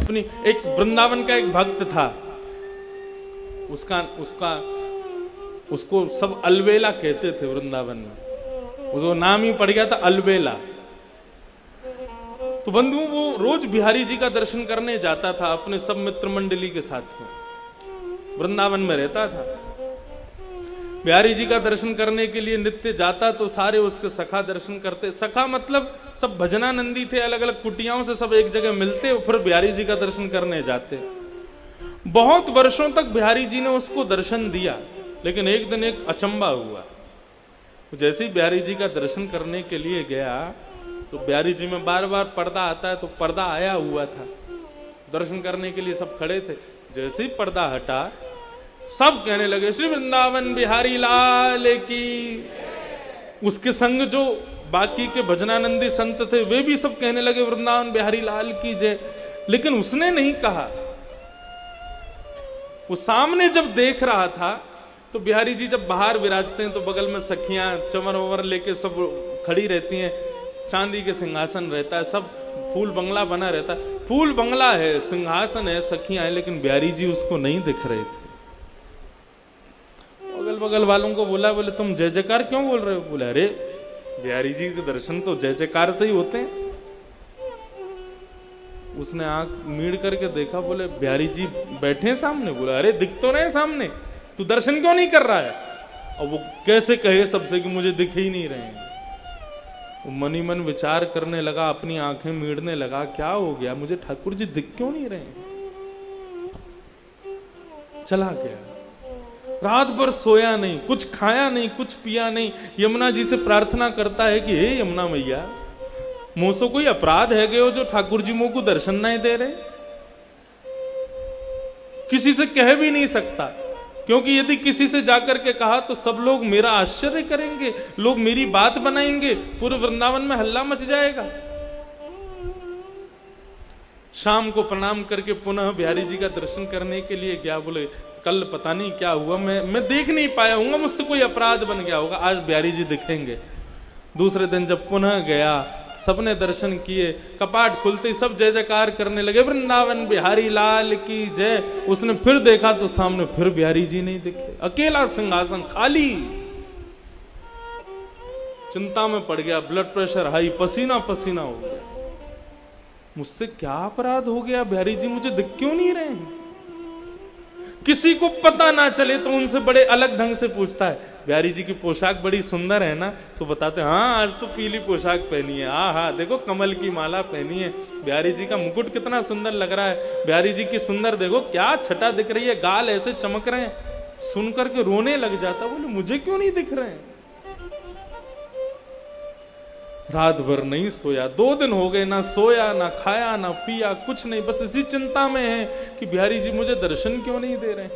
अपनी एक वृंदावन का एक भक्त था, उसको सब अलवेला कहते थे वृंदावन में, उसको नाम ही पड़ गया था अलवेला। तो बंधु वो रोज बिहारी जी का दर्शन करने जाता था अपने सब मित्र मंडली के साथ में, वृंदावन में रहता था। बिहारी जी का दर्शन करने के लिए नित्य जाता तो सारे उसके सखा दर्शन करते। सखा मतलब सब भजनानंदी थे, अलग अलग कुटियाओं से सब एक जगह मिलते और फिर बिहारी जी का दर्शन करने जाते। बहुत वर्षों तक बिहारी जी ने उसको दर्शन दिया, लेकिन एक दिन एक अचंबा हुआ। जैसे ही बिहारी जी का दर्शन करने के लिए गया तो बिहारी जी में बार बार पर्दा आता है, तो पर्दा आया हुआ था, दर्शन करने के लिए सब खड़े थे। जैसे ही पर्दा हटा सब कहने लगे श्री वृंदावन बिहारी लाल की। उसके संग जो बाकी के भजनानंदी संत थे वे भी सब कहने लगे वृंदावन बिहारी लाल की जय, लेकिन उसने नहीं कहा। वो सामने जब देख रहा था तो बिहारी जी जब बाहर विराजते हैं तो बगल में सखियां चंवर ववर लेके सब खड़ी रहती हैं, चांदी के सिंहासन रहता है, सब फूल बंगला बना रहता है। फूल बंगला है, सिंहासन है, सखियां हैं, लेकिन बिहारी जी उसको नहीं दिख रहे थे। अगल बगल वालों को बोला, बोले तुम जय जयकार क्यों बोल रहे हो? बोले अरे बिहारी जी के दर्शन तो जय जयकार से ही होते हैं। उसने आंख मीड़ करके देखा, बोले बिहारी जी बैठे हैं सामने? बोला अरे दिख तो रहे सामने, तू दर्शन क्यों नहीं कर रहा है? और वो कैसे कहे सबसे कि मुझे दिख ही नहीं रहे हैं। वो मनी मन विचार करने लगा, अपनी आंखें मीड़ने लगा, क्या हो गया, मुझे ठाकुर जी दिख क्यों नहीं रहे हैं? चला गया, रात भर सोया नहीं, कुछ खाया नहीं, कुछ पिया नहीं। यमुना जी से प्रार्थना करता है कि हे यमुना मैया, मुझसे कोई अपराध है गयो जो ठाकुर जी मुझको दर्शन नहीं दे रहे? किसी से कह भी नहीं सकता, क्योंकि यदि किसी से जाकर के कहा तो सब लोग मेरा आश्चर्य करेंगे, लोग मेरी बात बनाएंगे, पूरे वृंदावन में हल्ला मच जाएगा। शाम को प्रणाम करके पुनः बिहारी जी का दर्शन करने के लिए गया। बोले कल पता नहीं क्या हुआ, मैं देख नहीं पाया हूँ, मुझसे कोई अपराध बन गया होगा, आज बिहारी जी दिखेंगे। दूसरे दिन जब पुनः गया, सबने दर्शन किए, कपाट खुलते ही सब जय जयकार करने लगे, वृंदावन बिहारी लाल की जय। उसने फिर देखा तो सामने फिर बिहारी जी नहीं दिखे, अकेला सिंहासन खाली। चिंता में पड़ गया, ब्लड प्रेशर हाई, पसीना पसीना हो गया। मुझसे क्या अपराध हो गया, बिहारी जी मुझे दिख क्यों नहीं रहे हैं? किसी को पता ना चले तो उनसे बड़े अलग ढंग से पूछता है, बिहारी जी की पोशाक बड़ी सुंदर है ना? तो बताते हाँ आज तो पीली पोशाक पहनी है, हाँ देखो कमल की माला पहनी है, बिहारी जी का मुकुट कितना सुंदर लग रहा है, बिहारी जी की सुंदर देखो क्या छटा दिख रही है, गाल ऐसे चमक रहे हैं। सुन करके रोने लग जाता, बोले मुझे क्यों नहीं दिख रहे हैं? रात भर नहीं सोया, 2 दिन हो गए, ना सोया ना खाया ना पिया, कुछ नहीं, बस इसी चिंता में है कि बिहारी जी मुझे दर्शन क्यों नहीं दे रहे।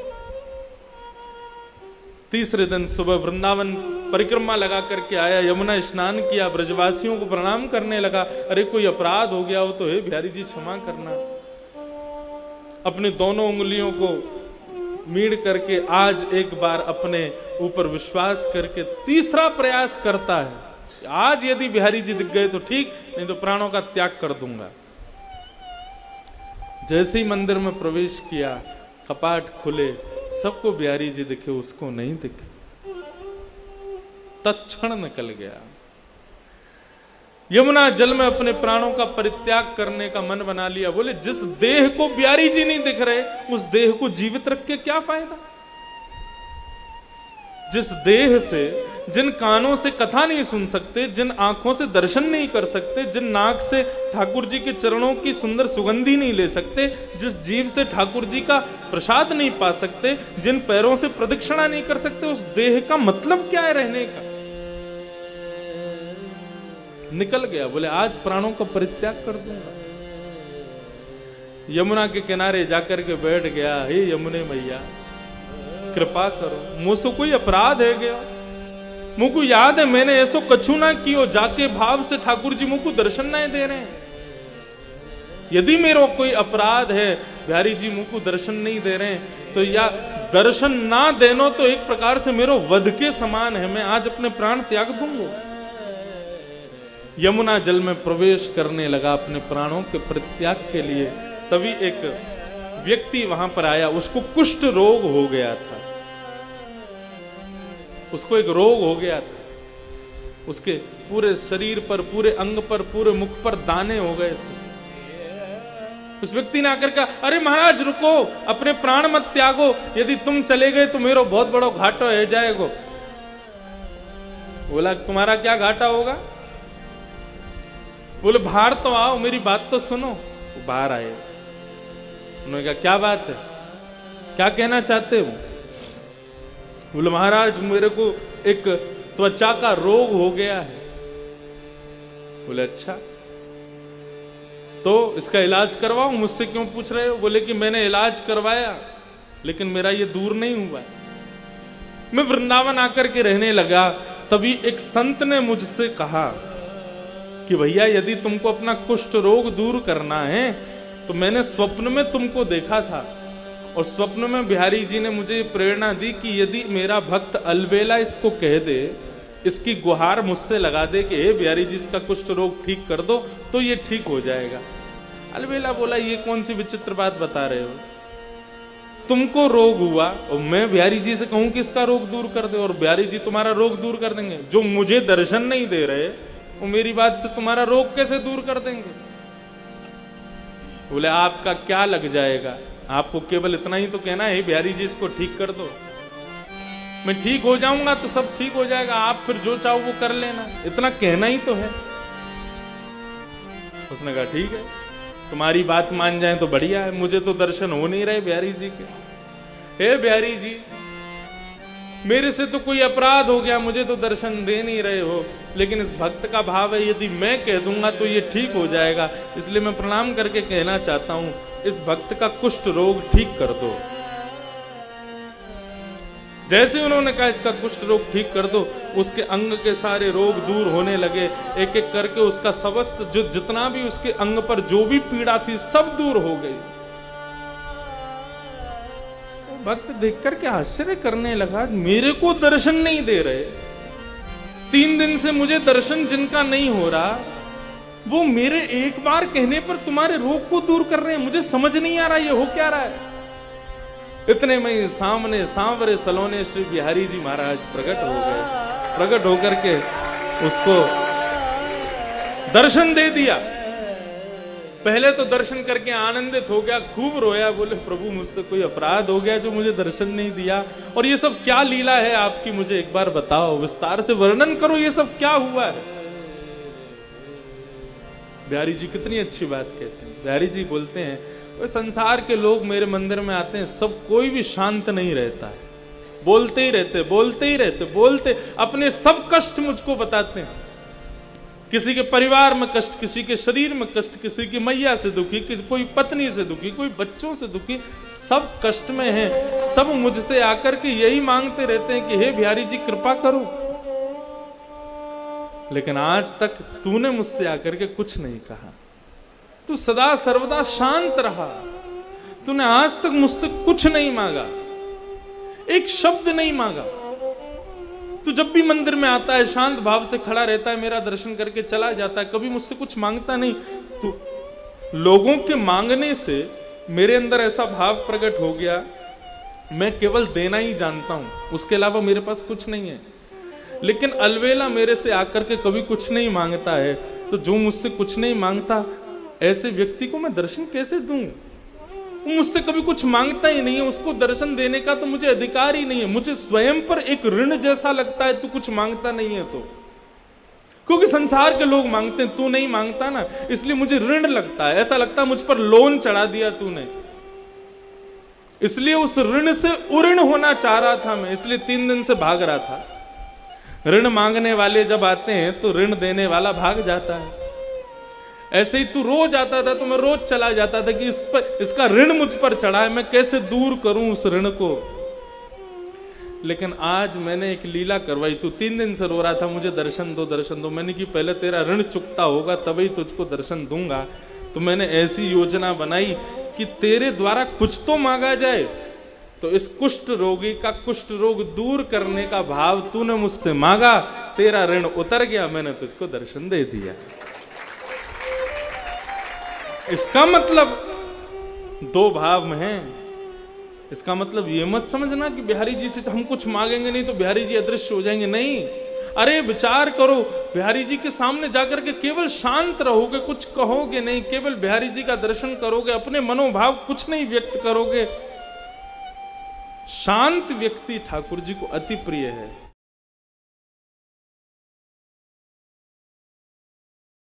तीसरे दिन सुबह वृंदावन परिक्रमा लगा करके आया, यमुना स्नान किया, ब्रजवासियों को प्रणाम करने लगा। अरे कोई अपराध हो गया हो तो हे बिहारी जी क्षमा करना। अपनी दोनों उंगलियों को मीड़ करके आज एक बार अपने ऊपर विश्वास करके तीसरा प्रयास करता है, आज यदि बिहारी जी दिख गए तो ठीक, नहीं तो प्राणों का त्याग कर दूंगा। जैसे ही मंदिर में प्रवेश किया, कपाट खुले, सबको बिहारी जी दिखे, उसको नहीं दिखे। तत्क्षण निकल गया। यमुना जल में अपने प्राणों का परित्याग करने का मन बना लिया। बोले जिस देह को बिहारी जी नहीं दिख रहे, उस देह को जीवित रख के क्या फायदा? जिस देह से, जिन कानों से कथा नहीं सुन सकते, जिन आंखों से दर्शन नहीं कर सकते, जिन नाक से ठाकुर जी के चरणों की सुंदर सुगंधी नहीं ले सकते, जिस जीव से ठाकुर जी का प्रसाद नहीं पा सकते, जिन पैरों से प्रदक्षिणा नहीं कर सकते, उस देह का मतलब क्या है रहने का? निकल गया। बोले आज प्राणों का परित्याग कर दूंगा। यमुना के किनारे जाकर के बैठ गया, हे यमुने मैया कृपा करो, मुझसे कोई अपराध है गया? मुझको याद है मैंने ऐसो कछु ना कियो, जाके भाव से ठाकुर जी मुझको दर्शन नहीं दे रहे हैं। यदि मेरा कोई अपराध है, बिहारी जी मुझको दर्शन नहीं दे रहे हैं, तो या दर्शन ना देनो तो एक प्रकार से मेरो वध के समान है, मैं आज अपने प्राण त्याग दूंगा। यमुना जल में प्रवेश करने लगा अपने प्राणों के परित्याग के लिए। तभी एक व्यक्ति वहां पर आया, उसको कुष्ठ रोग हो गया था, उसको एक रोग हो गया था, उसके पूरे शरीर पर, पूरे अंग पर, पूरे मुख पर दाने हो गए थे। उस व्यक्ति ने आकर कहा, अरे महाराज रुको, अपने प्राण मत त्यागो, यदि तुम चले गए तो मेरा बहुत बड़ा घाटा हो जाएगा। बोला तुम्हारा क्या घाटा होगा? बोले बाहर तो आओ, मेरी बात तो सुनो। वो बाहर आए, उन्होंने कहा क्या बात है, क्या कहना चाहते हो? बोले महाराज मेरे को एक त्वचा का रोग हो गया है। बोले अच्छा, तो इसका इलाज करवाऊं, मुझसे क्यों पूछ रहे हो? बोले कि मैंने इलाज करवाया लेकिन मेरा ये दूर नहीं हुआ। मैं वृंदावन आकर के रहने लगा, तभी एक संत ने मुझसे कहा कि भैया यदि तुमको अपना कुष्ठ रोग दूर करना है तो मैंने स्वप्न में तुमको देखा था, और स्वप्न में बिहारी जी ने मुझे प्रेरणा दी कि यदि मेरा भक्त अलबेला इसको कह दे, इसकी गुहार मुझसे लगा दे कि हे बिहारी जी इसका कुष्ठ रोग ठीक कर दो, तो ये ठीक हो जाएगा। अलबेला बोला ये कौन सी विचित्र बात बता रहे हो, तुमको रोग हुआ और मैं बिहारी जी से कहूं कि इसका रोग दूर कर दे, और बिहारी जी तुम्हारा रोग दूर कर देंगे? जो मुझे दर्शन नहीं दे रहे वो मेरी बात से तुम्हारा रोग कैसे दूर कर देंगे? बोले आपका क्या लग जाएगा, आपको केवल इतना ही तो कहना है बिहारी जी इसको ठीक कर दो, मैं ठीक हो जाऊंगा तो सब ठीक हो जाएगा, आप फिर जो चाहो वो कर लेना, इतना कहना ही तो है। उसने कहा ठीक है, तुम्हारी बात मान जाए तो बढ़िया है, मुझे तो दर्शन हो नहीं रहे बिहारी जी के। हे बिहारी जी मेरे से तो कोई अपराध हो गया, मुझे तो दर्शन दे नहीं रहे हो, लेकिन इस भक्त का भाव है यदि मैं कह दूंगा तो ये ठीक हो जाएगा, इसलिए मैं प्रणाम करके कहना चाहता हूं इस भक्त का कुष्ठ रोग ठीक कर दो। जैसे उन्होंने कहा इसका कुष्ठ रोग ठीक कर दो, उसके अंग के सारे रोग दूर होने लगे, एक एक करके उसका समस्त जो जितना भी उसके अंग पर जो भी पीड़ा थी सब दूर हो गई। भक्त देख करके आश्चर्य करने लगा, मेरे को दर्शन नहीं दे रहे, 3 दिन से मुझे दर्शन जिनका नहीं हो रहा वो मेरे एक बार कहने पर तुम्हारे रोग को दूर कर रहे हैं, मुझे समझ नहीं आ रहा ये हो क्या रहा है। इतने में सामने सांवरे सलोने श्री बिहारी जी महाराज प्रकट हो गए, प्रकट होकर के उसको दर्शन दे दिया। पहले तो दर्शन करके आनंदित हो गया, खूब रोया, बोले प्रभु मुझसे कोई अपराध हो गया जो मुझे दर्शन नहीं दिया, और ये सब क्या लीला है आपकी, मुझे एक बार बताओ, विस्तार से वर्णन करो, ये सब क्या हुआ है। बिहारी जी कितनी अच्छी बात कहते हैं। बिहारी जी बोलते हैं संसार के लोग मेरे मंदिर में आते हैं, सब कोई भी शांत नहीं रहता है, बोलते ही रहते, बोलते ही रहते, बोलते अपने सब कष्ट मुझको बताते हैं, किसी के परिवार में कष्ट, किसी के शरीर में कष्ट, किसी की मैया से दुखी, किसी कोई पत्नी से दुखी, कोई बच्चों से दुखी, सब कष्ट में हैं, सब मुझसे आकर के यही मांगते रहते हैं कि हे बिहारी जी कृपा करो। लेकिन आज तक तूने मुझसे आकर के कुछ नहीं कहा, तू सदा सर्वदा शांत रहा, तूने आज तक मुझसे कुछ नहीं मांगा, एक शब्द नहीं मांगा। तू जब भी मंदिर में आता है शांत भाव से खड़ा रहता है, मेरा दर्शन करके चला जाता है, कभी मुझसे कुछ मांगता नहीं। तू लोगों के मांगने से मेरे अंदर ऐसा भाव प्रकट हो गया, मैं केवल देना ही जानता हूं, उसके अलावा मेरे पास कुछ नहीं है। लेकिन अलवेला मेरे से आकर के कभी कुछ नहीं मांगता है, तो जो मुझसे कुछ नहीं मांगता ऐसे व्यक्ति को मैं दर्शन कैसे दूं? वो मुझसे कभी कुछ मांगता ही नहीं है, उसको दर्शन देने का तो मुझे अधिकार ही नहीं है। मुझे स्वयं पर एक ऋण जैसा लगता है, तू कुछ मांगता नहीं है तो, क्योंकि संसार के लोग मांगते हैं, तू नहीं मांगता ना, इसलिए मुझे ऋण लगता है, ऐसा लगता है मुझ पर लोन चढ़ा दिया तूने, इसलिए उस ऋण से उऋण होना चाह रहा था मैं, इसलिए 3 दिन से भाग रहा था। ऋण मांगने वाले जब आते हैं तो ऋण देने वाला भाग जाता है। ऐसे ही तू रोज आता था तो मैं रोज चला जाता था कि इसका ऋण मुझ पर चढ़ा है, मैं कैसे दूर करूं उस ऋण को। लेकिन आज मैंने एक लीला करवाई, तू 3 दिन से रो रहा था मुझे दर्शन दो दर्शन दो, मैंने कि पहले तेरा ऋण चुकता होगा तभी तुझको दर्शन दूंगा। तो मैंने ऐसी योजना बनाई कि तेरे द्वारा कुछ तो मांगा जाए, तो इस कुष्ठ रोगी का कुष्ठ रोग दूर करने का भाव तूने मुझसे मांगा, तेरा ऋण उतर गया, मैंने तुझको दर्शन दे दिया। इसका मतलब दो भाव में हैं। इसका मतलब ये मत समझना कि बिहारी जी से तो हम कुछ मांगेंगे नहीं तो बिहारी जी अदृश्य हो जाएंगे, नहीं। अरे विचार करो, बिहारी जी के सामने जाकर के केवल शांत रहोगे, कुछ कहोगे नहीं, केवल बिहारी जी का दर्शन करोगे, अपने मनोभाव कुछ नहीं व्यक्त करोगे। शांत व्यक्ति ठाकुर जी को अति प्रिय है।